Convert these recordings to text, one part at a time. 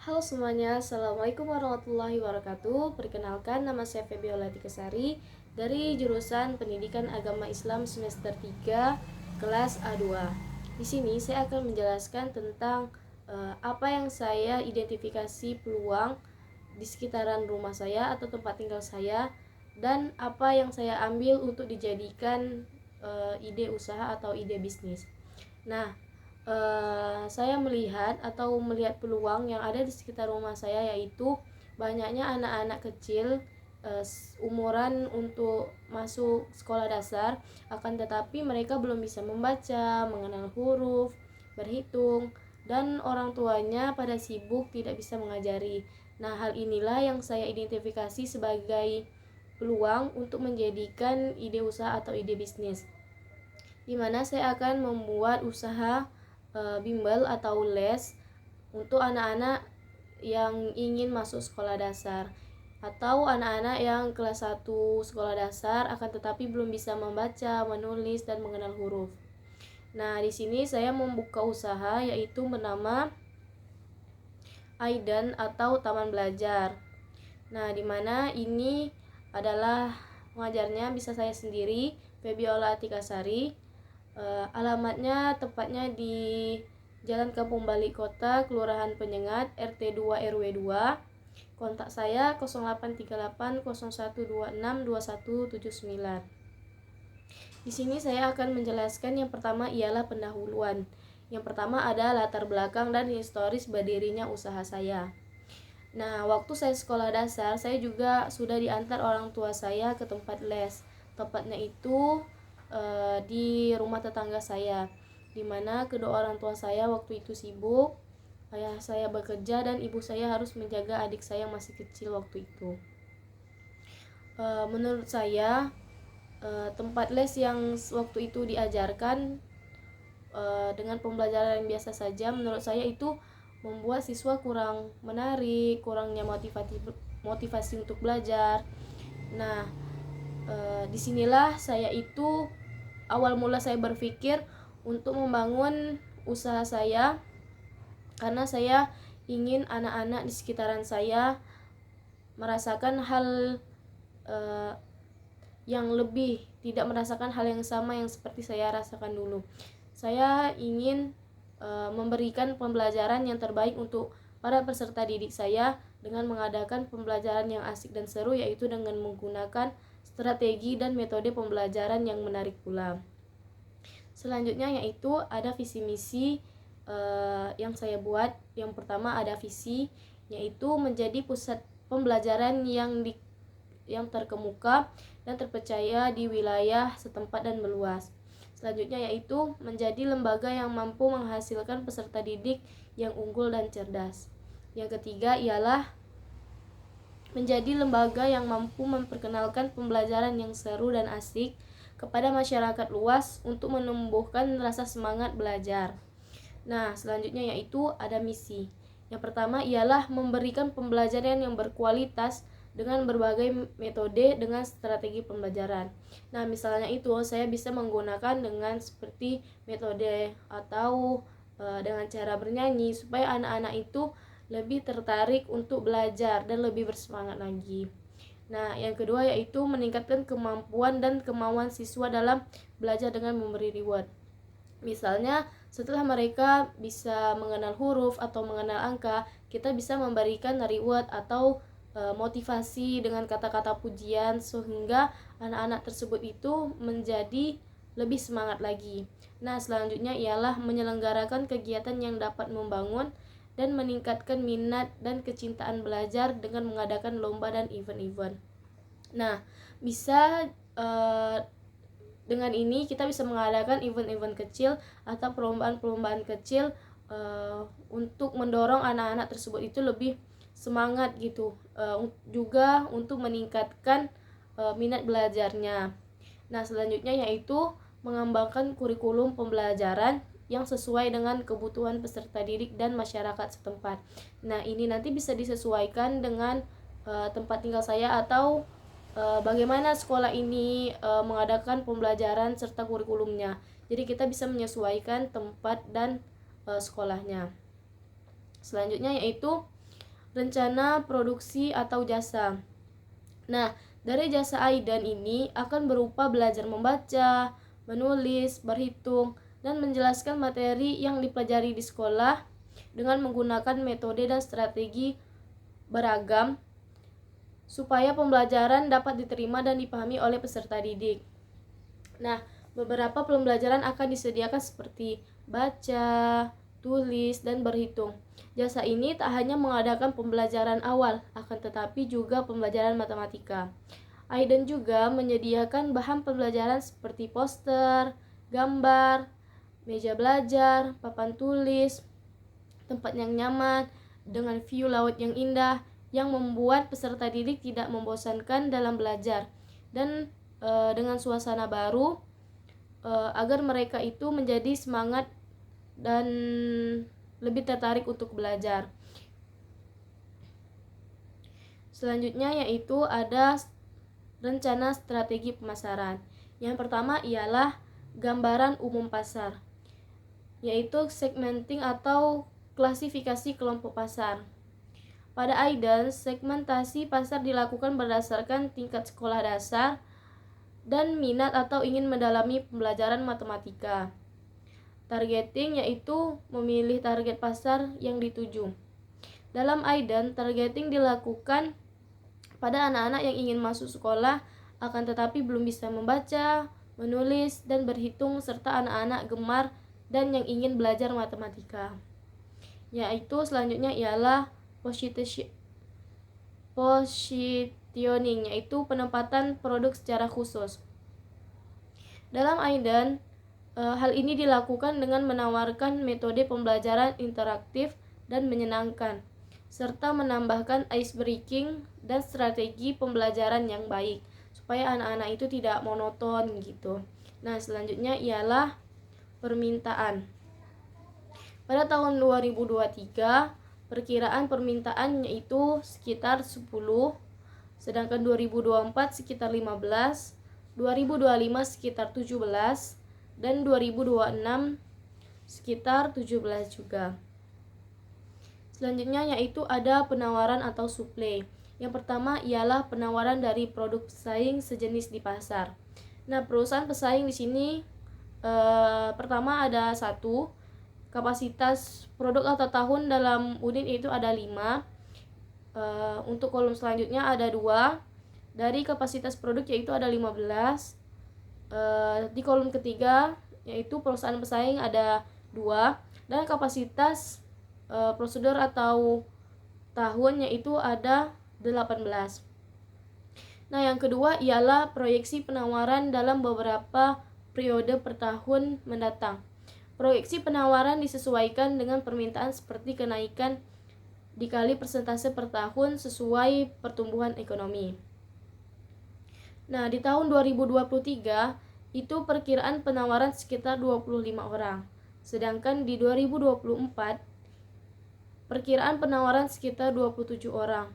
Halo semuanya, Assalamualaikum warahmatullahi wabarakatuh. Perkenalkan, nama saya Febiola Tikasari dari jurusan Pendidikan Agama Islam semester 3 kelas A2. Di sini saya akan menjelaskan tentang apa yang saya identifikasi peluang di sekitaran rumah saya atau tempat tinggal saya, dan apa yang saya ambil untuk dijadikan ide usaha atau ide bisnis. Nah, saya melihat peluang yang ada di sekitar rumah saya, yaitu banyaknya anak-anak kecil umuran untuk masuk sekolah dasar, akan tetapi mereka belum bisa membaca, mengenal huruf, berhitung, dan orang tuanya pada sibuk tidak bisa mengajari. Nah, hal inilah yang saya identifikasi sebagai peluang untuk menjadikan ide usaha atau ide bisnis, di mana saya akan membuat usaha bimbel atau les untuk anak-anak yang ingin masuk sekolah dasar, atau anak-anak yang kelas 1 sekolah dasar akan tetapi belum bisa membaca, menulis, dan mengenal huruf. Nah, di sini saya membuka usaha yaitu bernama Aidan atau Taman Belajar. Nah, di mana ini adalah pengajarnya bisa saya sendiri, Febiola Tikasari. Alamatnya tepatnya di Jalan Kampung Bali Kota, Kelurahan Penyengat, RT 2 RW 2. Kontak saya 083801262179. Di sini saya akan menjelaskan yang pertama ialah pendahuluan. Yang pertama ada latar belakang dan historis berdirinya usaha saya. Nah, waktu saya sekolah dasar, saya juga sudah diantar orang tua saya ke tempat les. Tepatnya itu di rumah tetangga saya, di mana kedua orang tua saya waktu itu sibuk. Ayah saya bekerja dan ibu saya harus menjaga adik saya yang masih kecil waktu itu. Menurut saya, tempat les yang waktu itu diajarkan dengan pembelajaran yang biasa saja, menurut saya itu membuat siswa kurang menarik, kurangnya motivasi untuk belajar. Nah, disinilah saya itu awal mula saya berpikir untuk membangun usaha saya, karena saya ingin anak-anak di sekitaran saya merasakan hal yang lebih, tidak merasakan hal yang sama yang seperti saya rasakan dulu. Saya ingin memberikan pembelajaran yang terbaik untuk para peserta didik saya dengan mengadakan pembelajaran yang asik dan seru, yaitu dengan menggunakan strategi dan metode pembelajaran yang menarik pula. Selanjutnya yaitu ada visi misi yang saya buat. Yang pertama ada visi, yaitu menjadi pusat pembelajaran yang terkemuka dan terpercaya di wilayah setempat dan meluas. Selanjutnya yaitu menjadi lembaga yang mampu menghasilkan peserta didik yang unggul dan cerdas. Yang ketiga ialah menjadi lembaga yang mampu memperkenalkan pembelajaran yang seru dan asik kepada masyarakat luas untuk menumbuhkan rasa semangat belajar. Nah, selanjutnya yaitu ada misi. Yang pertama ialah memberikan pembelajaran yang berkualitas dengan berbagai metode dengan strategi pembelajaran. Nah, misalnya itu saya bisa menggunakan dengan seperti metode atau dengan cara bernyanyi supaya anak-anak itu lebih tertarik untuk belajar dan lebih bersemangat lagi. Nah, yang kedua yaitu meningkatkan kemampuan dan kemauan siswa dalam belajar dengan memberi reward. Misalnya, setelah mereka bisa mengenal huruf atau mengenal angka, kita bisa memberikan reward atau motivasi dengan kata-kata pujian sehingga anak-anak tersebut itu menjadi lebih semangat lagi. Nah, selanjutnya ialah menyelenggarakan kegiatan yang dapat membangun dan meningkatkan minat dan kecintaan belajar dengan mengadakan lomba dan event-event. Nah, bisa dengan ini kita bisa mengadakan event-event kecil atau perlombaan-perlombaan kecil untuk mendorong anak-anak tersebut itu lebih semangat gitu, juga untuk meningkatkan minat belajarnya. Nah, selanjutnya yaitu mengembangkan kurikulum pembelajaran yang sesuai dengan kebutuhan peserta didik dan masyarakat setempat. Nah, ini nanti bisa disesuaikan dengan tempat tinggal saya atau bagaimana sekolah ini mengadakan pembelajaran serta kurikulumnya. Jadi kita bisa menyesuaikan tempat dan sekolahnya. Selanjutnya yaitu rencana produksi atau jasa. Nah, dari jasa Aidan ini akan berupa belajar membaca, menulis, berhitung, dan menjelaskan materi yang dipelajari di sekolah dengan menggunakan metode dan strategi beragam supaya pembelajaran dapat diterima dan dipahami oleh peserta didik. Nah, beberapa pembelajaran akan disediakan seperti baca, tulis, dan berhitung. Jasa ini tak hanya mengadakan pembelajaran awal, akan tetapi juga pembelajaran matematika. Aidan juga menyediakan bahan pembelajaran seperti poster, gambar, meja belajar, papan tulis, tempat yang nyaman, dengan view laut yang indah, yang membuat peserta didik tidak membosankan dalam belajar, dan dengan suasana baru, agar mereka itu menjadi semangat dan lebih tertarik untuk belajar. Selanjutnya yaitu ada rencana strategi pemasaran. Yang pertama ialah gambaran umum pasar, yaitu segmenting atau klasifikasi kelompok pasar. Pada Aidan, segmentasi pasar dilakukan berdasarkan tingkat sekolah dasar dan minat atau ingin mendalami pembelajaran matematika. Targeting yaitu memilih target pasar yang dituju. Dalam Aidan, targeting dilakukan pada anak-anak yang ingin masuk sekolah akan tetapi belum bisa membaca, menulis, dan berhitung, serta anak-anak gemar dan yang ingin belajar matematika. Yaitu selanjutnya ialah positioning, yaitu penempatan produk secara khusus. Dalam Aidan, hal ini dilakukan dengan menawarkan metode pembelajaran interaktif dan menyenangkan, serta menambahkan ice breaking dan strategi pembelajaran yang baik, supaya anak-anak itu tidak monoton gitu. Nah, selanjutnya ialah permintaan. Pada tahun 2023, perkiraan permintaan yaitu sekitar 10, sedangkan 2024 sekitar 15, 2025 sekitar 17, dan 2026 sekitar 17 juga. Selanjutnya yaitu ada penawaran atau suplai. Yang pertama ialah penawaran dari produk pesaing sejenis di pasar. Nah, perusahaan pesaing di sini pertama ada 1, kapasitas produk atau tahun dalam unit itu ada 5. Untuk kolom selanjutnya ada 2. Dari kapasitas produk yaitu ada 15. Di kolom ketiga yaitu perusahaan pesaing ada 2, dan kapasitas prosedur atau tahun yaitu ada 18. Nah, yang kedua ialah proyeksi penawaran dalam beberapa periode per tahun mendatang. Proyeksi penawaran disesuaikan dengan permintaan seperti kenaikan dikali persentase per tahun sesuai pertumbuhan ekonomi. Nah, di tahun 2023 itu perkiraan penawaran sekitar 25 orang. Sedangkan di 2024 perkiraan penawaran sekitar 27 orang.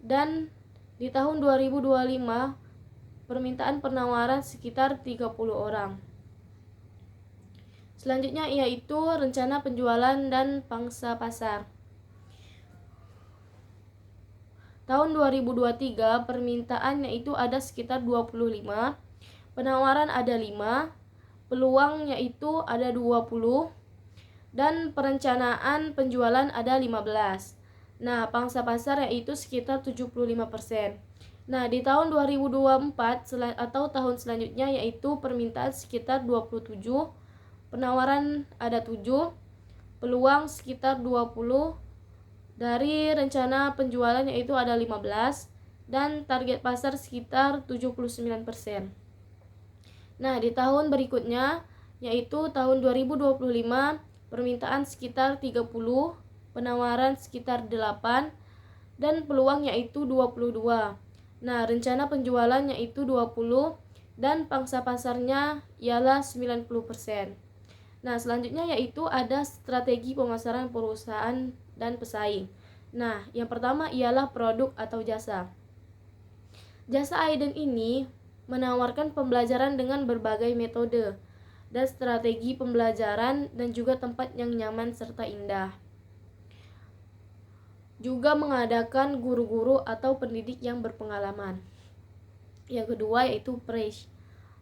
Dan di tahun 2025 permintaan penawaran sekitar 30 orang. Selanjutnya yaitu rencana penjualan dan pangsa pasar. Tahun 2023 permintaan yaitu ada sekitar 25, penawaran ada 5, peluang yaitu ada 20, dan perencanaan penjualan ada 15. Nah, pangsa pasar yaitu sekitar 75%. Nah, di tahun 2024 atau tahun selanjutnya yaitu permintaan sekitar 27, penawaran ada 7, peluang sekitar 20, dari rencana penjualan yaitu ada 15, dan target pasar sekitar 79%. Nah, di tahun berikutnya yaitu tahun 2025 permintaan sekitar 30, penawaran sekitar 8, dan peluang yaitu 22. Nah, rencana penjualan yaitu 20 dan pangsa pasarnya ialah 90%. Nah, selanjutnya yaitu ada strategi pemasaran perusahaan dan pesaing. Nah, yang pertama ialah produk atau jasa. Jasa Aidan ini menawarkan pembelajaran dengan berbagai metode dan strategi pembelajaran dan juga tempat yang nyaman serta indah. juga mengadakan guru-guru atau pendidik yang berpengalaman. Yang kedua yaitu price.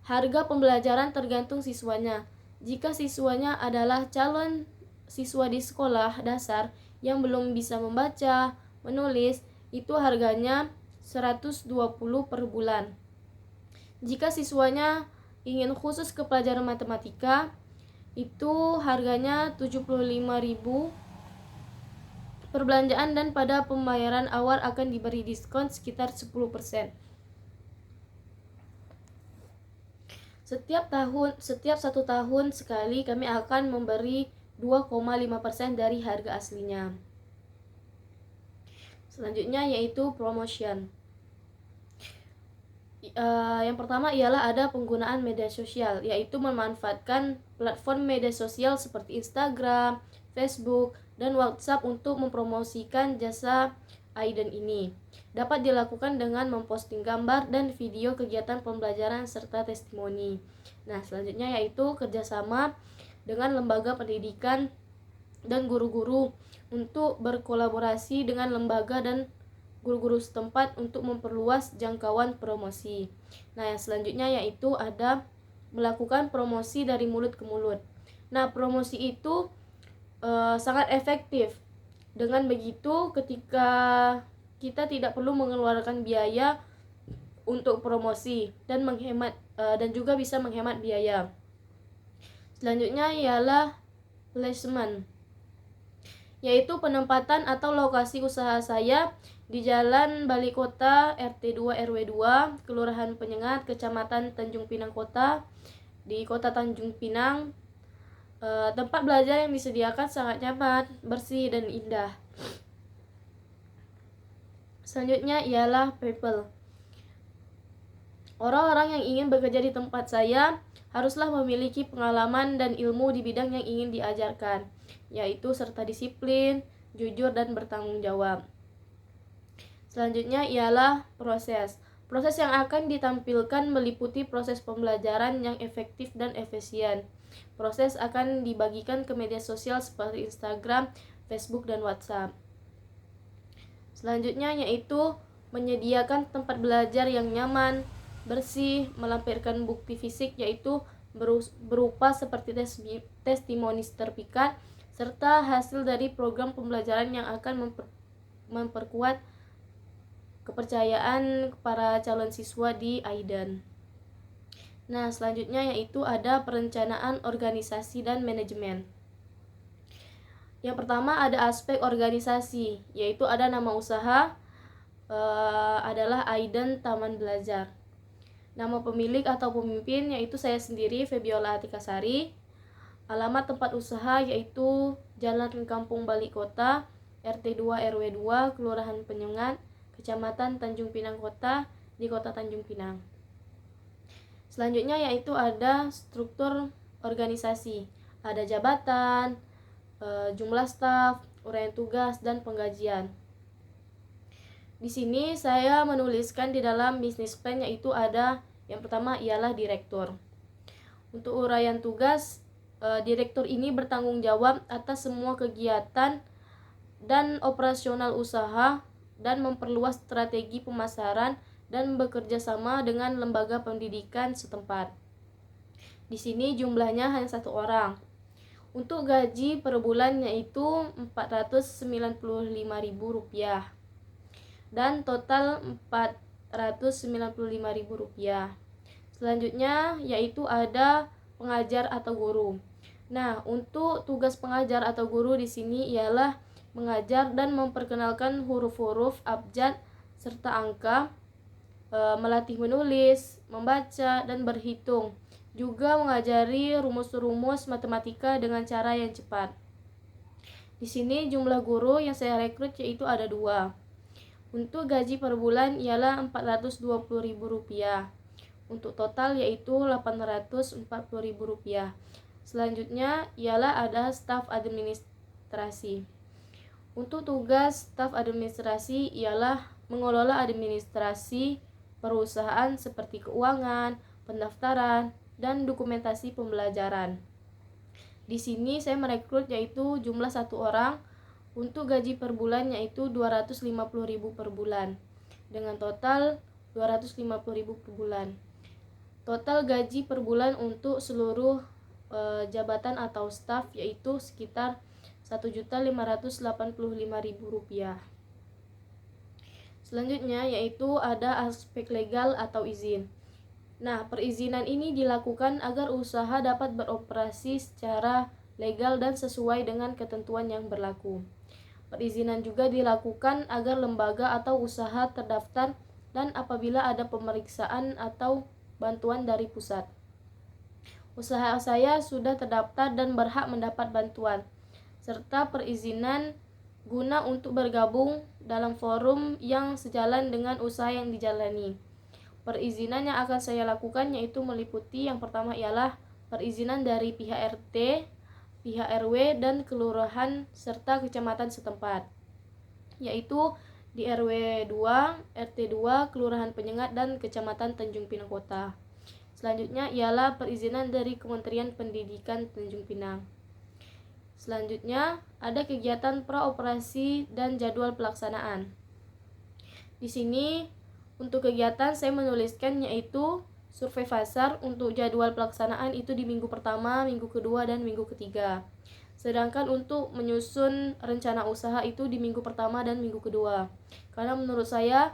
Harga pembelajaran tergantung siswanya. Jika siswanya adalah calon siswa di sekolah dasar yang belum bisa membaca, menulis, itu harganya 120 per bulan. Jika siswanya ingin khusus ke pelajaran matematika, itu harganya 75.000 perbelanjaan, dan pada pembayaran awal akan diberi diskon sekitar 10%. Setiap 1 tahun sekali kami akan memberi 2,5% dari harga aslinya. Selanjutnya yaitu promotion. Yang pertama ialah ada penggunaan media sosial, yaitu memanfaatkan platform media sosial seperti Instagram, Facebook, dan WhatsApp untuk mempromosikan jasa Aiden ini. Dapat dilakukan dengan memposting gambar dan video kegiatan pembelajaran serta testimoni. Nah, selanjutnya yaitu kerjasama dengan lembaga pendidikan dan guru-guru untuk berkolaborasi dengan lembaga dan guru-guru setempat untuk memperluas jangkauan promosi. Nah, yang selanjutnya yaitu ada melakukan promosi dari mulut ke mulut. Nah, promosi itu sangat efektif. Dengan begitu, ketika kita tidak perlu mengeluarkan biaya untuk promosi dan dan juga bisa menghemat biaya. Selanjutnya ialah placement, yaitu penempatan atau lokasi usaha saya di Jalan Balai Kota RT 2 RW 2, Kelurahan Penyengat, Kecamatan Tanjung Pinang Kota, di Kota Tanjung Pinang. Tempat belajar yang disediakan sangat nyaman, bersih, dan indah. Selanjutnya ialah people. Orang-orang yang ingin bekerja di tempat saya haruslah memiliki pengalaman dan ilmu di bidang yang ingin diajarkan, yaitu serta disiplin, jujur, dan bertanggung jawab. Selanjutnya ialah proses. Proses yang akan ditampilkan meliputi proses pembelajaran yang efektif dan efisien. Proses akan dibagikan ke media sosial seperti Instagram, Facebook, dan WhatsApp. Selanjutnya yaitu menyediakan tempat belajar yang nyaman, bersih, melampirkan bukti fisik yaitu berupa seperti testimoni sertifikat serta hasil dari program pembelajaran yang akan memperkuat kepercayaan para calon siswa di Aiden. Nah, selanjutnya yaitu ada perencanaan organisasi dan manajemen. Yang pertama ada aspek organisasi, yaitu ada nama usaha adalah Aiden Taman Belajar. Nama pemilik atau pemimpin yaitu saya sendiri, Febiola Atikasari. Alamat tempat usaha yaitu Jalan Kampung Balai Kota, RT 2 RW 2, Kelurahan Penyengat, Kecamatan Tanjung Pinang Kota, di Kota Tanjung Pinang. Selanjutnya yaitu ada struktur organisasi. Ada jabatan, jumlah staf, uraian tugas, dan penggajian. Di sini saya menuliskan di dalam business plan yaitu ada yang pertama ialah direktur. Untuk uraian tugas, direktur ini bertanggung jawab atas semua kegiatan dan operasional usaha dan memperluas strategi pemasaran dan bekerja sama dengan lembaga pendidikan setempat. Di sini jumlahnya hanya 1 orang. Untuk gaji per bulan yaitu Rp495.000 dan total Rp495.000. Selanjutnya yaitu ada pengajar atau guru. Nah, untuk tugas pengajar atau guru di sini ialah mengajar dan memperkenalkan huruf-huruf abjad serta angka, melatih menulis, membaca, dan berhitung. Juga mengajari rumus-rumus matematika dengan cara yang cepat. Di sini jumlah guru yang saya rekrut yaitu ada 2. Untuk gaji per bulan ialah Rp420.000. Untuk total yaitu Rp840.000. Selanjutnya ialah ada staf administrasi. Untuk tugas staf administrasi ialah mengelola administrasi perusahaan seperti keuangan, pendaftaran, dan dokumentasi pembelajaran. Di sini saya merekrut yaitu jumlah 1 orang Untuk gaji per bulan yaitu 250.000 per bulan dengan total 250.000 per bulan. Total gaji per bulan untuk seluruh jabatan atau staf yaitu sekitar Rp1.585.000. Selanjutnya yaitu ada aspek legal atau izin. Nah, perizinan ini dilakukan agar usaha dapat beroperasi secara legal dan sesuai dengan ketentuan yang berlaku. Perizinan juga dilakukan agar lembaga atau usaha terdaftar dan apabila ada pemeriksaan atau bantuan dari pusat. Usaha saya sudah terdaftar dan berhak mendapat bantuan, serta perizinan guna untuk bergabung dalam forum yang sejalan dengan usaha yang dijalani. Perizinan yang akan saya lakukan yaitu meliputi yang pertama ialah perizinan dari pihak RT, pihak RW dan kelurahan serta kecamatan setempat, yaitu di RW 2, RT 2, Kelurahan Penyengat dan Kecamatan Tanjung Pinang Kota. Selanjutnya ialah perizinan dari Kementerian Pendidikan Tanjung Pinang. Selanjutnya ada kegiatan praoperasi dan jadwal pelaksanaan. Di sini untuk kegiatan saya menuliskan yaitu survei pasar untuk jadwal pelaksanaan itu di minggu pertama, minggu kedua, dan minggu ketiga. Sedangkan untuk menyusun rencana usaha itu di minggu pertama dan minggu kedua. Karena menurut saya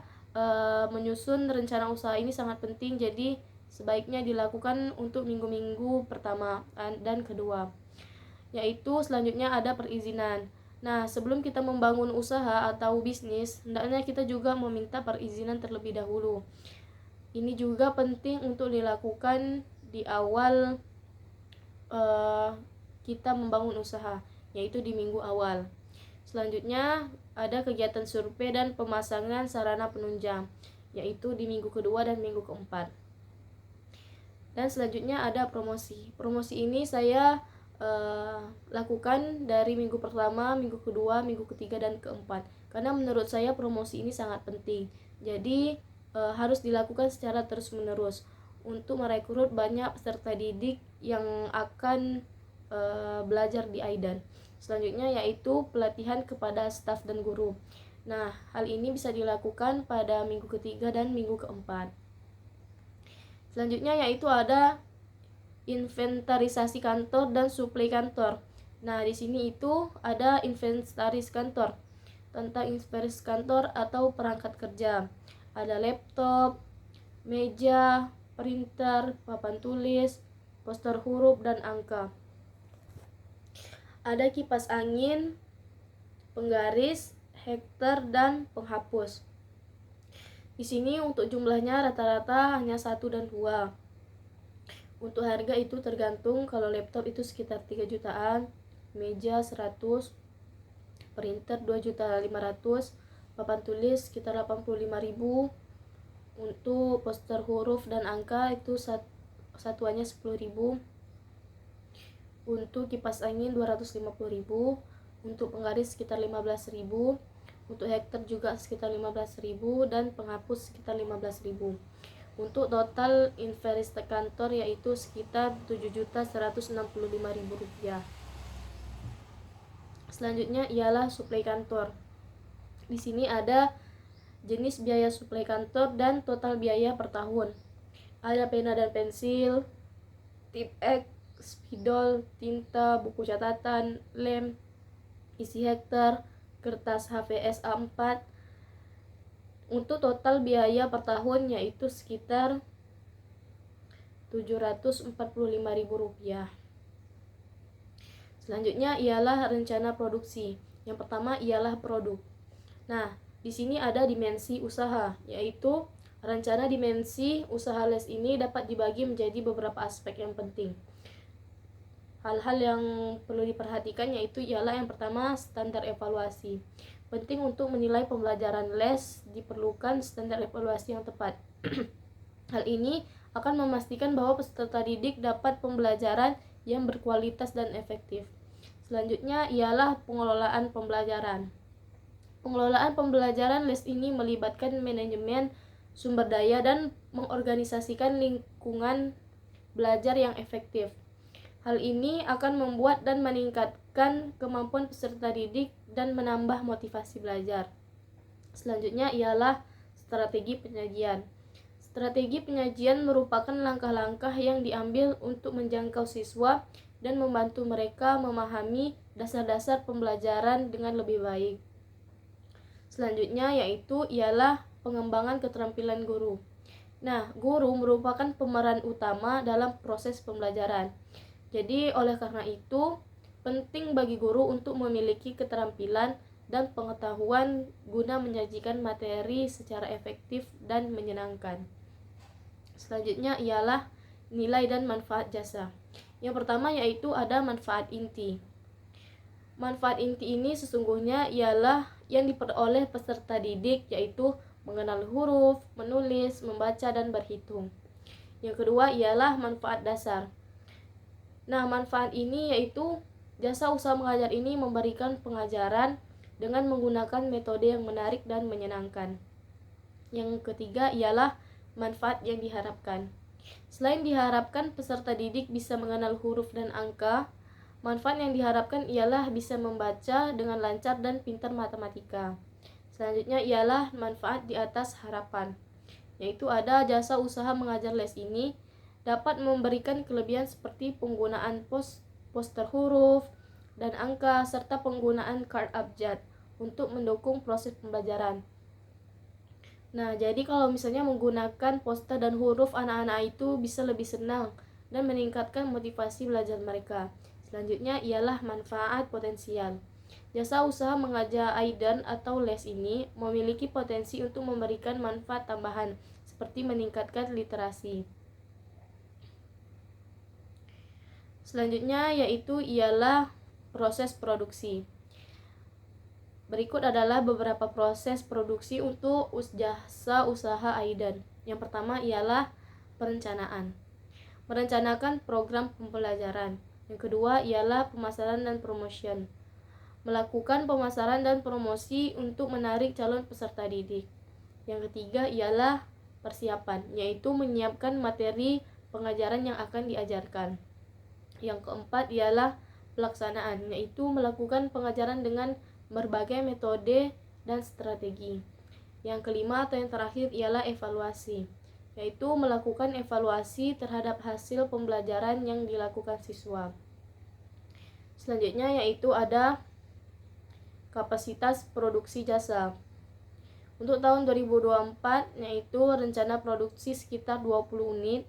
menyusun rencana usaha ini sangat penting, jadi sebaiknya dilakukan untuk minggu-minggu pertama dan kedua. Yaitu selanjutnya ada perizinan. Nah, sebelum kita membangun usaha atau bisnis, hendaknya kita juga meminta perizinan terlebih dahulu. Ini juga penting untuk dilakukan di awal kita membangun usaha, yaitu di minggu awal. Selanjutnya ada kegiatan survei dan pemasangan sarana penunjang, yaitu di minggu kedua dan minggu keempat. Dan selanjutnya ada promosi. Promosi ini saya lakukan dari minggu pertama, minggu kedua, minggu ketiga, dan keempat. Karena menurut saya promosi ini sangat penting. Jadi harus dilakukan secara terus-menerus untuk merekrut banyak peserta didik yang akan belajar di AIDAN. Selanjutnya yaitu pelatihan kepada staf dan guru. Nah, hal ini bisa dilakukan pada minggu ketiga dan minggu keempat. Selanjutnya yaitu ada inventarisasi kantor dan suplai kantor. Nah, di sini itu ada inventaris kantor. Tentang inventaris kantor atau perangkat kerja. Ada laptop, meja, printer, papan tulis, poster huruf dan angka. Ada kipas angin, penggaris, hektar dan penghapus. Di sini untuk jumlahnya rata-rata hanya 1 dan 2. Untuk harga itu tergantung, kalau laptop itu sekitar 3 jutaan, meja 100, printer 2.500.000, papan tulis sekitar 85.000, untuk poster huruf dan angka itu satuannya 10.000, untuk kipas angin 250.000, untuk penggaris sekitar 15.000, untuk hektar juga sekitar 15.000, dan penghapus sekitar 15.000. Untuk total inventaris kantor yaitu sekitar Rp7.165.000. Selanjutnya ialah suplai kantor. Di sini ada jenis biaya suplai kantor dan total biaya per tahun. Ada pena dan pensil, tip X, spidol, tinta, buku catatan, lem, isi hektar, kertas HVS A4. Untuk total biaya per tahun yaitu sekitar Rp745.000. Selanjutnya ialah rencana produksi. Yang pertama ialah produk. Nah, di sini ada dimensi usaha, yaitu rencana dimensi usaha les ini dapat dibagi menjadi beberapa aspek yang penting. Hal-hal yang perlu diperhatikan yaitu ialah yang pertama standar evaluasi. Penting untuk menilai pembelajaran les diperlukan standar evaluasi yang tepat. Hal ini akan memastikan bahwa peserta didik dapat pembelajaran yang berkualitas dan efektif. Selanjutnya ialah pengelolaan pembelajaran. Pengelolaan pembelajaran les ini melibatkan manajemen sumber daya dan mengorganisasikan lingkungan belajar yang efektif. Hal ini akan membuat dan meningkatkan kemampuan peserta didik dan menambah motivasi belajar. Selanjutnya ialah strategi penyajian. Strategi penyajian merupakan langkah-langkah yang diambil untuk menjangkau siswa dan membantu mereka memahami dasar-dasar pembelajaran dengan lebih baik. Selanjutnya ialah pengembangan keterampilan guru. Nah, guru merupakan pemeran utama dalam proses pembelajaran. Jadi, oleh karena itu, penting bagi guru untuk memiliki keterampilan dan pengetahuan guna menyajikan materi secara efektif dan menyenangkan. Selanjutnya ialah nilai dan manfaat jasa. Yang pertama yaitu ada manfaat inti. Manfaat inti ini sesungguhnya ialah yang diperoleh peserta didik, yaitu mengenal huruf, menulis, membaca, dan berhitung. Yang kedua ialah manfaat dasar. Nah, manfaat ini yaitu jasa usaha mengajar ini memberikan pengajaran dengan menggunakan metode yang menarik dan menyenangkan. Yang ketiga ialah manfaat yang diharapkan. Selain diharapkan peserta didik bisa mengenal huruf dan angka, manfaat yang diharapkan ialah bisa membaca dengan lancar dan pintar matematika. Selanjutnya ialah manfaat di atas harapan, yaitu ada jasa usaha mengajar les ini dapat memberikan kelebihan seperti penggunaan poster huruf dan angka serta penggunaan card abjad untuk mendukung proses pembelajaran. Nah, jadi kalau misalnya menggunakan poster dan huruf, anak-anak itu bisa lebih senang dan meningkatkan motivasi belajar mereka. Selanjutnya ialah manfaat potensial. Jasa usaha mengajar Aidan atau les ini memiliki potensi untuk memberikan manfaat tambahan, seperti meningkatkan literasi. Selanjutnya ialah proses produksi. Berikut adalah beberapa proses produksi untuk jasa usaha Aidan. Yang pertama ialah perencanaan. Merencanakan program pembelajaran. Yang kedua ialah pemasaran dan promotion. Melakukan pemasaran dan promosi untuk menarik calon peserta didik. Yang ketiga ialah persiapan, yaitu menyiapkan materi pengajaran yang akan diajarkan. Yang keempat ialah pelaksanaan, yaitu melakukan pengajaran dengan berbagai metode dan strategi. Yang kelima atau yang terakhir ialah evaluasi, yaitu melakukan evaluasi terhadap hasil pembelajaran yang dilakukan siswa. Selanjutnya yaitu ada kapasitas produksi jasa. Untuk tahun 2024 yaitu rencana produksi sekitar 20 unit.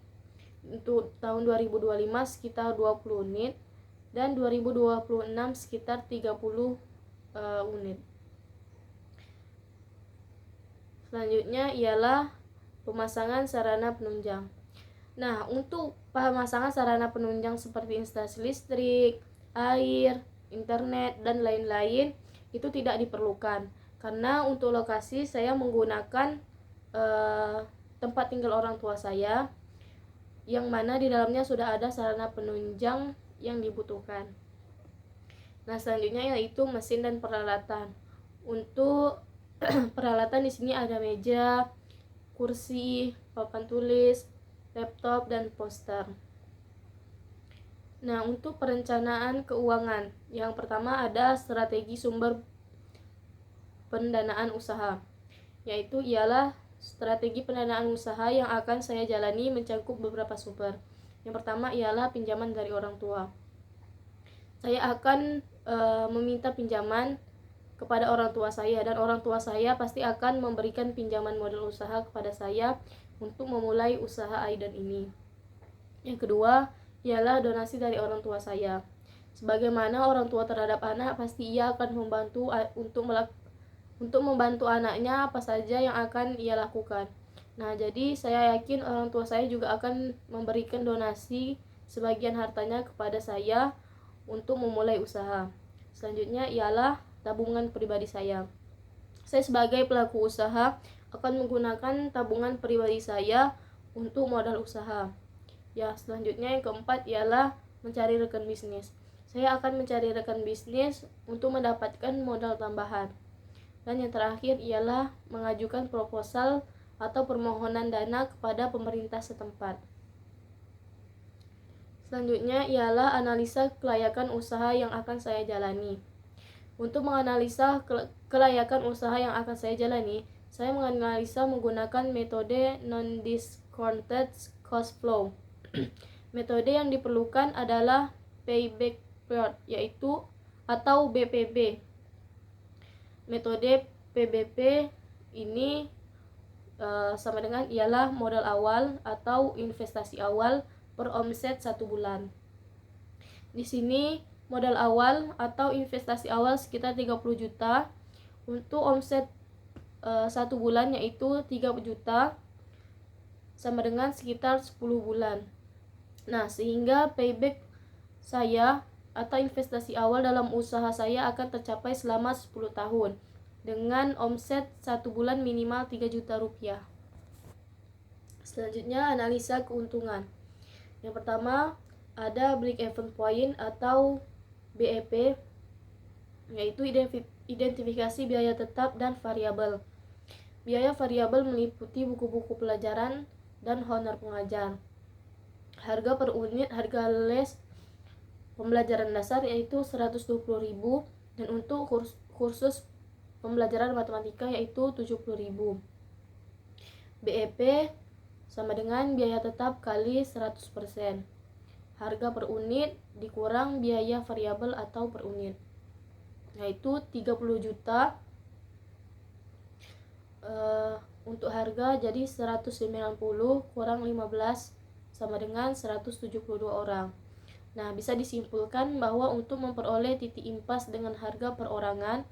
Untuk tahun 2025 sekitar 20 unit dan 2026 sekitar 30 unit. Selanjutnya ialah pemasangan sarana penunjang. Nah, untuk pemasangan sarana penunjang seperti instalasi listrik, air, internet, dan lain-lain itu tidak diperlukan, karena untuk lokasi saya menggunakan tempat tinggal orang tua saya, yang mana di dalamnya sudah ada sarana penunjang yang dibutuhkan. Nah, selanjutnya yaitu mesin dan peralatan. Untuk peralatan di sini ada meja, kursi, papan tulis, laptop, dan poster. Nah, untuk perencanaan keuangan, yang pertama ada strategi sumber pendanaan usaha, yaitu ialah strategi pendanaan usaha yang akan saya jalani mencakup beberapa sumber. Yang pertama ialah pinjaman dari orang tua. Saya akan meminta pinjaman kepada orang tua saya, dan orang tua saya pasti akan memberikan pinjaman modal usaha kepada saya untuk memulai usaha Aidan ini. Yang kedua ialah donasi dari orang tua saya. Sebagaimana orang tua terhadap anak, pasti ia akan membantu untuk membantu anaknya apa saja yang akan ia lakukan. Nah, jadi saya yakin orang tua saya juga akan memberikan donasi sebagian hartanya kepada saya untuk memulai usaha. Selanjutnya ialah tabungan pribadi saya. Saya sebagai pelaku usaha akan menggunakan tabungan pribadi saya untuk modal usaha. Ya, selanjutnya yang keempat ialah mencari rekan bisnis. Saya akan mencari rekan bisnis untuk mendapatkan modal tambahan. Dan yang terakhir ialah mengajukan proposal atau permohonan dana kepada pemerintah setempat. Selanjutnya ialah analisa kelayakan usaha yang akan saya jalani. Untuk menganalisa kelayakan usaha yang akan saya jalani, saya menganalisa menggunakan metode non-discounted cost flow. Metode yang diperlukan adalah payback period, yaitu atau BPB. Metode PBP ini sama dengan ialah modal awal atau investasi awal per omset 1 bulan. Di sini modal awal atau investasi awal sekitar 30 juta. Untuk omset 1 bulan yaitu 3 juta, sama dengan sekitar 10 bulan. Nah, sehingga payback saya atau investasi awal dalam usaha saya akan tercapai selama 10 tahun dengan omset 1 bulan minimal 3 juta rupiah. Selanjutnya, analisa keuntungan. Yang pertama, ada break even point atau BEP, yaitu identifikasi biaya tetap dan variabel. Biaya variabel meliputi buku-buku pelajaran dan honor pengajar. Harga per unit harga les pembelajaran dasar yaitu 120.000, dan untuk kursus pembelajaran matematika yaitu 70.000. BEP sama dengan biaya tetap kali 100%. Harga per unit dikurang biaya variabel atau per unit, yaitu 30 juta. Untuk harga jadi 190 kurang 15 sama dengan 172 orang. Nah, bisa disimpulkan bahwa untuk memperoleh titik impas dengan harga perorangan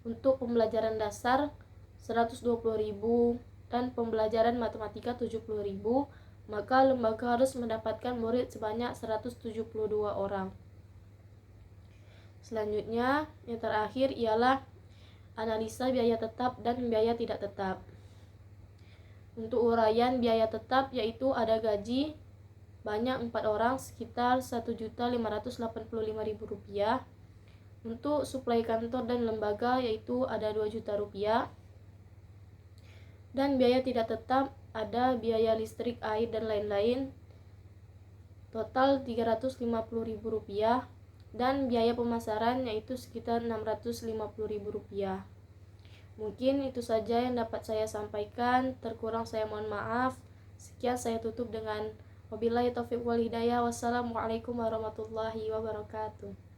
untuk pembelajaran dasar 120.000 dan pembelajaran matematika 70.000, maka lembaga harus mendapatkan murid sebanyak 172 orang. Selanjutnya, yang terakhir ialah analisa biaya tetap dan biaya tidak tetap. Untuk uraian biaya tetap yaitu ada gaji banyak 4 orang sekitar 1.585.000 rupiah. Untuk suplai kantor dan lembaga yaitu ada 2 juta rupiah. Dan biaya tidak tetap ada biaya listrik, air, dan lain-lain, total 350.000 rupiah. Dan biaya pemasaran yaitu sekitar 650.000 rupiah. Mungkin itu saja yang dapat saya sampaikan, terkurang saya mohon maaf. Sekian, saya tutup dengan wabillahi taufiq wal hidayah. Wassalamualaikum warahmatullahi wabarakatuh.